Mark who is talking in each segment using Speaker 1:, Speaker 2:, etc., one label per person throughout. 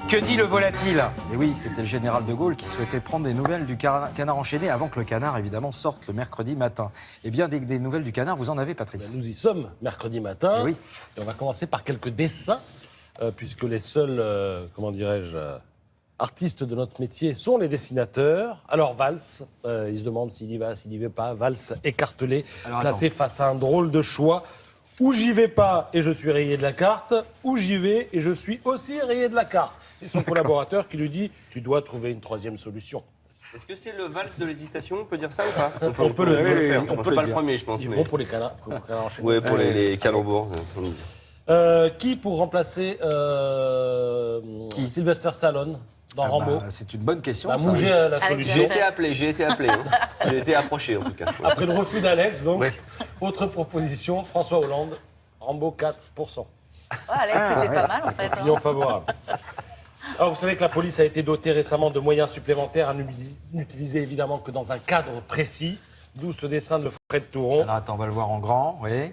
Speaker 1: Que dit le volatile? Et oui, c'était le général de Gaulle qui souhaitait prendre des nouvelles du canard enchaîné avant que le canard, évidemment, sorte le mercredi matin. Eh bien, des nouvelles du canard, vous en avez, Patrice?
Speaker 2: Nous y sommes mercredi matin.
Speaker 1: Et oui.
Speaker 2: Et on va commencer par quelques dessins, puisque les seuls, comment dirais-je, artistes de notre métier sont les dessinateurs. Alors, Valls, il se demande s'il y va, s'il n'y va pas. Valls écartelé, placé face à un drôle de choix. Ou j'y vais pas et je suis rayé de la carte, ou j'y vais et je suis aussi rayé de la carte. Et son collaborateur qui lui dit « Tu dois trouver une troisième solution ».
Speaker 3: Est-ce que c'est le valse de l'hésitation, on peut dire ça ou pas?
Speaker 2: On peut le faire.
Speaker 3: On peut pas le premier, je pense.
Speaker 2: C'est
Speaker 3: Mais...
Speaker 2: bon pour les canards enchaînés.
Speaker 3: Ouais, pour les calembours.
Speaker 2: Qui pour remplacer Sylvester Stallone dans Rambo?
Speaker 1: C'est une bonne question.
Speaker 2: Bah, Mouget a la
Speaker 3: J'ai
Speaker 2: solution.
Speaker 3: été appelé. Hein. J'ai été approché en tout cas. Ouais.
Speaker 2: Après le refus d'Alex, donc,
Speaker 1: Ouais.
Speaker 2: autre proposition, François Hollande, Rambo 4%.
Speaker 4: Alex, c'était pas mal en fait.
Speaker 2: Opinion favorable. Alors, vous savez que la police a été dotée récemment de moyens supplémentaires à n'utiliser évidemment que dans un cadre précis, d'où ce dessin de Fred Touron.
Speaker 1: Alors, attends, on va le voir en grand, oui.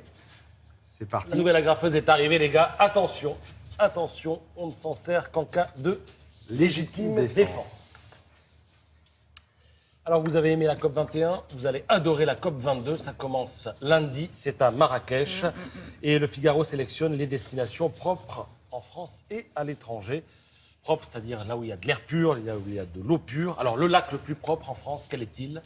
Speaker 1: C'est
Speaker 2: La
Speaker 1: parti.
Speaker 2: nouvelle agrafeuse est arrivée, les gars. Attention, attention, on ne s'en sert qu'en cas de légitime défense. Alors, vous avez aimé la COP 21, vous allez adorer la COP 22. Ça commence lundi, c'est à Marrakech. Et le Figaro sélectionne les destinations propres en France et à l'étranger. Propre, c'est-à-dire là où il y a de l'air pur, là où il y a de l'eau pure. Alors, le lac le plus propre en France, quel est-il?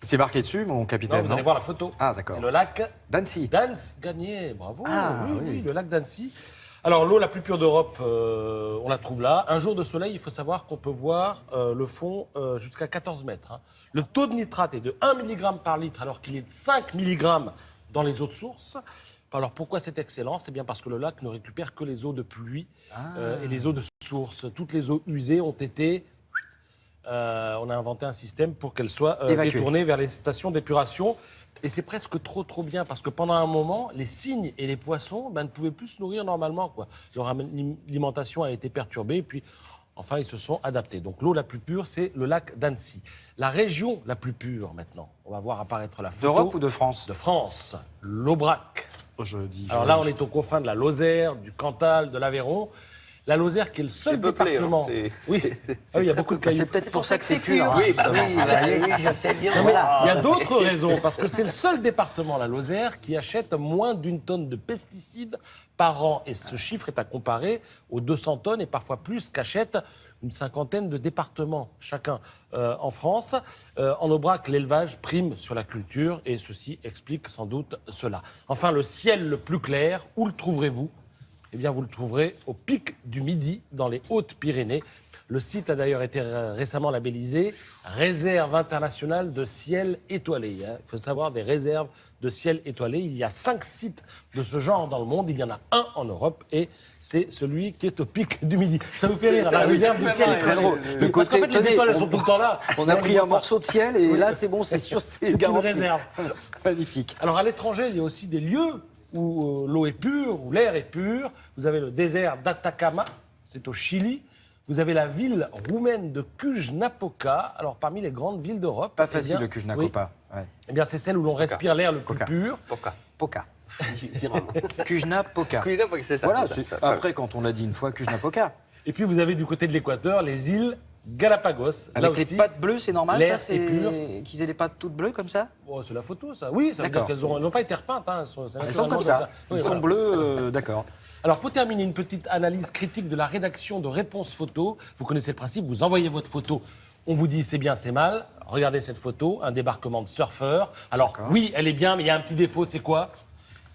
Speaker 1: C'est marqué dessus, mon capitaine.
Speaker 2: Non, vous allez voir la photo.
Speaker 1: Ah, d'accord.
Speaker 2: C'est le lac
Speaker 1: d'Annecy.
Speaker 2: d'Annecy, gagné, bravo.
Speaker 1: Ah,
Speaker 2: oui,
Speaker 1: oui.
Speaker 2: le lac d'Annecy. Alors, l'eau la plus pure d'Europe, on la trouve là. Un jour de soleil, il faut savoir qu'on peut voir le fond jusqu'à 14 mètres. Hein. Le taux de nitrate est de 1 mg par litre, alors qu'il est de 5 mg dans les eaux de source. Alors, pourquoi c'est excellent? C'est bien parce que le lac ne récupère que les eaux de pluie et les eaux de source. Toutes les eaux usées ont été... on a inventé un système pour qu'elles soient détournées vers les stations d'épuration. Et c'est presque trop bien, parce que pendant un moment, les cygnes et les poissons ne pouvaient plus se nourrir normalement, quoi. Leur alimentation a été perturbée, et puis enfin, ils se sont adaptés. Donc l'eau la plus pure, c'est le lac d'Annecy. La région la plus pure, maintenant, on va voir apparaître la photo.
Speaker 1: D'Europe ou de France?
Speaker 2: De France, l'Aubrac. Alors là, on est aux confins de la Lozère, du Cantal, de l'Aveyron. La Lozère qui est le seul département.
Speaker 3: Hein,
Speaker 2: oui, il y a beaucoup de cailloux.
Speaker 1: C'est peut-être pour ça que c'est pur. Hein,
Speaker 3: Oui,
Speaker 1: justement.
Speaker 3: je sais bien.
Speaker 2: Non, mais il y a d'autres raisons, parce que c'est le seul département, la Lozère, qui achète moins d'1 tonne de pesticides par an. Et ce chiffre est à comparer aux 200 tonnes et parfois plus qu'achètent une cinquantaine de départements chacun en France. En Aubrac, l'élevage prime sur la culture et ceci explique sans doute cela. Enfin, le ciel le plus clair, où le trouverez-vous? Eh bien, vous le trouverez au pic du Midi, dans les Hautes-Pyrénées. Le site a d'ailleurs été récemment labellisé Réserve internationale de ciel étoilé. Il faut savoir, des réserves de ciel étoilé. Il y a 5 sites de ce genre dans le monde. Il y en a un en Europe et c'est celui qui est au pic du Midi. Ça vous fait rire, la réserve du ciel
Speaker 1: Très
Speaker 2: étoilé.
Speaker 1: drôle. Le
Speaker 2: Parce qu'en fait,
Speaker 1: côté,
Speaker 2: les étoiles, elles sont tout le temps là.
Speaker 1: On a pris un morceau de ciel et là, c'est bon, c'est sûr, c'est
Speaker 2: une
Speaker 1: garanti.
Speaker 2: réserve.
Speaker 1: Magnifique.
Speaker 2: Alors, à l'étranger, il y a aussi des lieux où l'eau est pure, où l'air est pur. Vous avez le désert d'Atacama, c'est au Chili. Vous avez la ville roumaine de Cluj-Napoca. Alors, parmi les grandes villes d'Europe...
Speaker 1: Pas facile, le Cluj-Napoca.
Speaker 2: Oui,
Speaker 1: Ouais.
Speaker 2: eh bien, c'est celle où l'on respire l'air le plus pur.
Speaker 1: Poca. Cluj-Napoca.
Speaker 3: C'est ça.
Speaker 1: Voilà,
Speaker 3: c'est ça.
Speaker 1: après, quand on l'a dit une fois, Cluj-Napoca.
Speaker 2: Et puis, vous avez du côté de l'équateur les îles Galapagos. Là
Speaker 1: Avec les
Speaker 2: aussi,
Speaker 1: pattes bleues, c'est normal,
Speaker 2: l'air
Speaker 1: ça?
Speaker 2: est pur.
Speaker 1: Qu'ils aient les pattes toutes bleues comme ça?
Speaker 2: Oh, c'est la photo, ça. Oui, ça veut dire
Speaker 1: D'accord.
Speaker 2: qu'elles n'ont pas été repeintes. Hein.
Speaker 1: Elles sont comme ça.
Speaker 2: Oui,
Speaker 1: Ils
Speaker 2: voilà.
Speaker 1: sont bleus, d'accord.
Speaker 2: Alors, pour terminer, une petite analyse critique de la rédaction de Réponse Photo. Vous connaissez le principe, vous envoyez votre photo, on vous dit c'est bien, c'est mal. Regardez cette photo, un débarquement de surfeurs. Alors, oui, elle est bien, mais il y a un petit défaut, c'est quoi?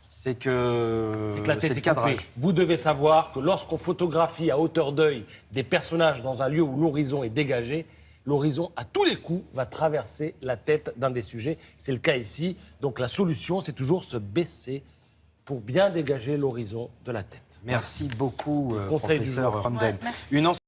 Speaker 1: C'est que
Speaker 2: La tête
Speaker 1: le
Speaker 2: est
Speaker 1: cadrage.
Speaker 2: coupée. Vous devez savoir que lorsqu'on photographie à hauteur d'œil des personnages dans un lieu où l'horizon est dégagé, l'horizon, à tous les coups, va traverser la tête d'un des sujets. C'est le cas ici. Donc, la solution, c'est toujours se baisser pour bien dégager l'horizon de la tête.
Speaker 1: Merci beaucoup,
Speaker 2: Conseil du
Speaker 1: professeur
Speaker 2: jour.
Speaker 1: Romden.
Speaker 4: Ouais, merci.
Speaker 1: Une